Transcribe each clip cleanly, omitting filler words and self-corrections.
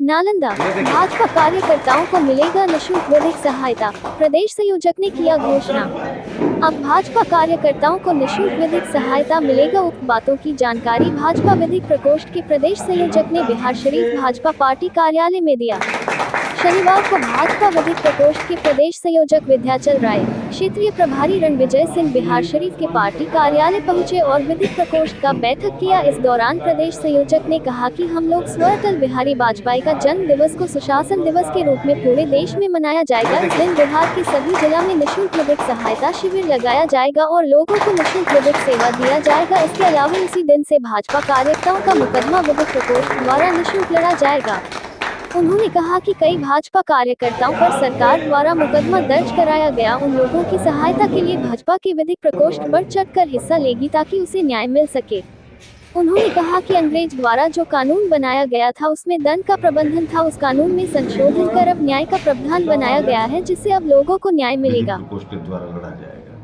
नालंदा, भाजपा कार्यकर्ताओं को मिलेगा निःशुल्क विधिक सहायता, प्रदेश संयोजक ने किया घोषणा। अब भाजपा कार्यकर्ताओं को निःशुल्क विधिक सहायता मिलेगा। उक्त बातों की जानकारी भाजपा विधिक प्रकोष्ठ के प्रदेश संयोजक ने बिहारशरीफ भाजपा पार्टी कार्यालय में दिया। शनिवार को भाजपा विधिक प्रकोष्ठ के प्रदेश संयोजक विंध्याचल राय, क्षेत्रीय प्रभारी रणविजय सिंह बिहारशरीफ के पार्टी कार्यालय पहुंचे और विधिक प्रकोष्ठ का बैठक किया। इस दौरान प्रदेश संयोजक ने कहा कि हम लोग स्वर्गीय अटल बिहारी वाजपेयी का जन्म दिवस को सुशासन दिवस के रूप में पूरे देश में मनाया जाएगा। इस दिन बिहार के सभी जिला में निःशुल्क विधिक सहायता शिविर लगाया जाएगा और लोगों को निःशुल्क विधिक सेवा दिया जाएगा। इसके अलावा इसी दिन से भाजपा कार्यकर्ताओं का मुकदमा विधिक प्रकोष्ठ द्वारा निःशुल्क लड़ा जाएगा। उन्होंने कहा कि कई भाजपा कार्यकर्ताओं पर सरकार द्वारा मुकदमा दर्ज कराया गया। उन लोगों की सहायता के लिए भाजपा के विधिक प्रकोष्ठ बढ़ चढ़कर हिस्सा लेगी ताकि उसे न्याय मिल सके। उन्होंने कहा कि अंग्रेज द्वारा जो कानून बनाया गया था उसमें दंड का प्रबंधन था, उस कानून में संशोधन कर अब न्याय का प्रावधान बनाया गया है, जिससे अब लोगों को न्याय मिलेगा। प्रकोष्ठ के द्वारा लड़ा जाएगा।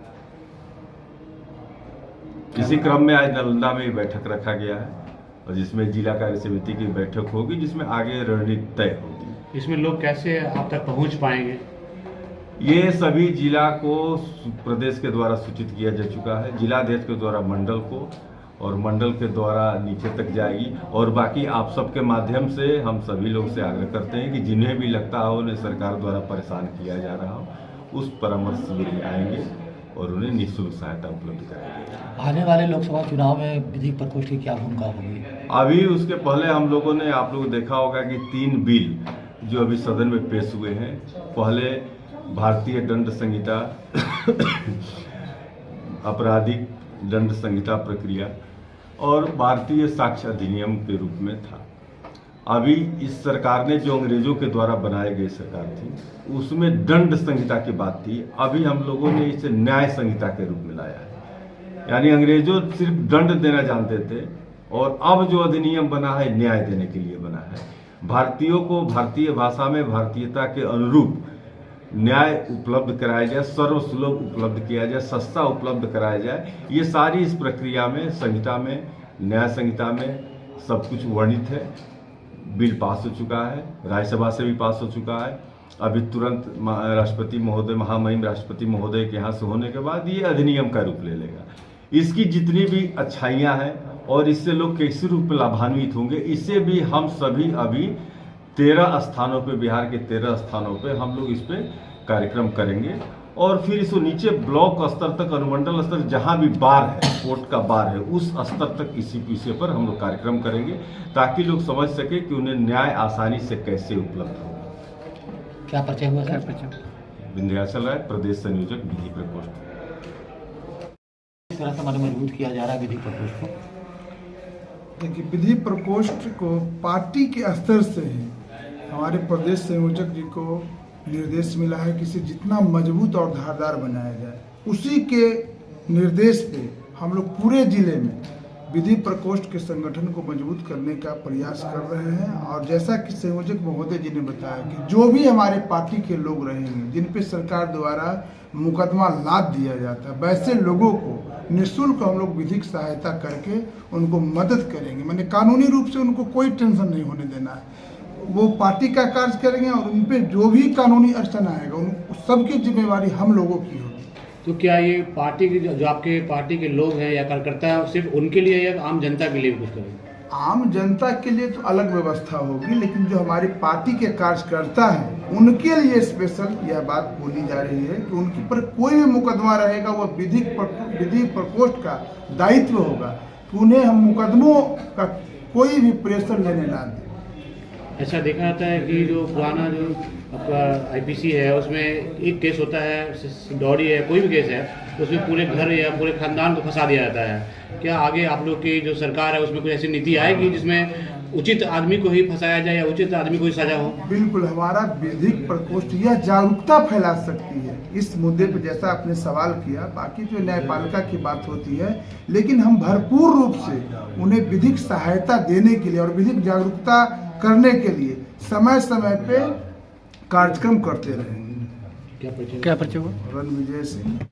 इसी क्रम में आज नालंदा में बैठक रखा गया है और जिसमें जिला कार्य समिति की बैठक होगी, जिसमें आगे रणनीति तय होगी। इसमें लोग कैसे आप तक पहुंच पाएंगे? ये सभी जिला को प्रदेश के द्वारा सूचित किया जा चुका है, जिलाध्यक्ष के द्वारा मंडल को और मंडल के द्वारा नीचे तक जाएगी। और बाकी आप सबके माध्यम से हम सभी लोग से आग्रह करते हैं कि जिन्हें भी लगता हो उन्हें सरकार द्वारा परेशान किया जा रहा हो, उस परामर्श शिविर में आएंगे और उन्हें निःशुल्क सहायता उपलब्ध कराएंगे। आने वाले लोकसभा चुनाव में विधिक प्रकोष्ठ की क्या भूमिका होगी? अभी उसके पहले हम लोगों ने, आप लोग देखा होगा कि 3 बिल जो अभी सदन में पेश हुए हैं। पहले भारतीय दंड संहिता आपराधिक दंड संहिता प्रक्रिया और भारतीय साक्ष्य अधिनियम के रूप में था। अभी इस सरकार ने जो अंग्रेजों के द्वारा बनाई गई सरकार थी उसमें दंड संहिता की बात थी। अभी हम लोगों ने इसे न्याय संहिता के रूप में लाया है। यानी अंग्रेजों सिर्फ दंड देना जानते थे और अब जो अधिनियम बना है न्याय देने के लिए बना है। भारतीयों को भारतीय भाषा में भारतीयता के अनुरूप न्याय उपलब्ध कराया जाए, सर्वसुलभ उपलब्ध किया जाए, सस्ता उपलब्ध कराया जाए। ये सारी इस प्रक्रिया में, संहिता में, न्याय संहिता में सब कुछ वर्णित है। बिल पास हो चुका है, राज्यसभा से भी पास हो चुका है। अभी तुरंत राष्ट्रपति महोदय, महामहिम राष्ट्रपति महोदय के यहाँ से होने के बाद ये अधिनियम का रूप ले लेगा। इसकी जितनी भी अच्छाइयाँ हैं और इससे लोग कैसे रूप में लाभान्वित होंगे, इससे भी हम सभी अभी 13 स्थानों पे, बिहार के 13 स्थानों पे हम लोग इस पे कार्यक्रम करेंगे और फिर इसको नीचे ब्लॉक स्तर तक, अनुमंडल स्तर, जहाँ भी बार है, कोर्ट का बार है, उस स्तर तक इसी विषय पर हम लोग कार्यक्रम करेंगे ताकि लोग समझ सके कि उन्हें न्याय आसानी से कैसे उपलब्ध होगा। क्या परिचय हुआ सर? विंध्याचल राय, प्रदेश संयोजक विधि प्रकोष्ठ। इस तरह से मजबूत किया जा रहा है विधि प्रकोष्ठ को। देखिए, विधि प्रकोष्ठ को पार्टी के स्तर से ही हमारे प्रदेश संयोजक जी को निर्देश मिला है कि इसे जितना मजबूत और धारदार बनाया जाए। उसी के निर्देश पे हम लोग पूरे जिले में विधि प्रकोष्ठ के संगठन को मजबूत करने का प्रयास कर रहे हैं। और जैसा कि संयोजक महोदय जी ने बताया कि जो भी हमारे पार्टी के लोग रहेंगे जिन पे सरकार द्वारा मुकदमा लाद दिया जाता है, वैसे लोगों को निःशुल्क हम लोग विधिक सहायता करके उनको मदद करेंगे। मैंने कानूनी रूप से उनको कोई टेंशन नहीं होने देना है। वो पार्टी का कार्य करेंगे और उन पे जो भी कानूनी अड़चन आएगा उन सबकी जिम्मेवारी हम लोगों की होगी। तो क्या ये पार्टी के जो आपके पार्टी के लोग हैं या कार्यकर्ता हैं, सिर्फ उनके लिए या आम जनता के लिए भी कुछ करेंगे? आम जनता के लिए तो अलग व्यवस्था होगी, लेकिन जो हमारी पार्टी के कार्यकर्ता हैं उनके लिए स्पेशल यह बात बोली जा रही है कि उनके पर कोई भी मुकदमा रहेगा वो विधि प्रकोष्ठ का दायित्व होगा कि उन्हें हम मुकदमों का कोई भी प्रेशर लेने ना दें। ऐसा देखा जाता है कि जो पुराना जो आपका आईपीसी है उसमें एक केस होता है, दौड़ी है, कोई भी केस है, तो उसमें पूरे घर या पूरे खानदान को फंसा दिया जाता है। क्या आगे आप लोग की जो सरकार है उसमें कुछ ऐसी नीति आएगी जिसमें उचित आदमी को ही फंसाया जाए या उचित आदमी को ही सजा हो? बिल्कुल, हमारा विधिक प्रकोष्ठ यह जागरूकता फैला सकती है इस मुद्दे पर, जैसा आपने सवाल किया। बाकी जो न्यायपालिका की बात होती है, लेकिन हम भरपूर रूप से उन्हें विधिक सहायता देने के लिए और विधिक जागरूकता करने के लिए समय समय पे कार्यक्रम करते रहेंगे। क्या परिचय हुआ? रणविजय सिंह।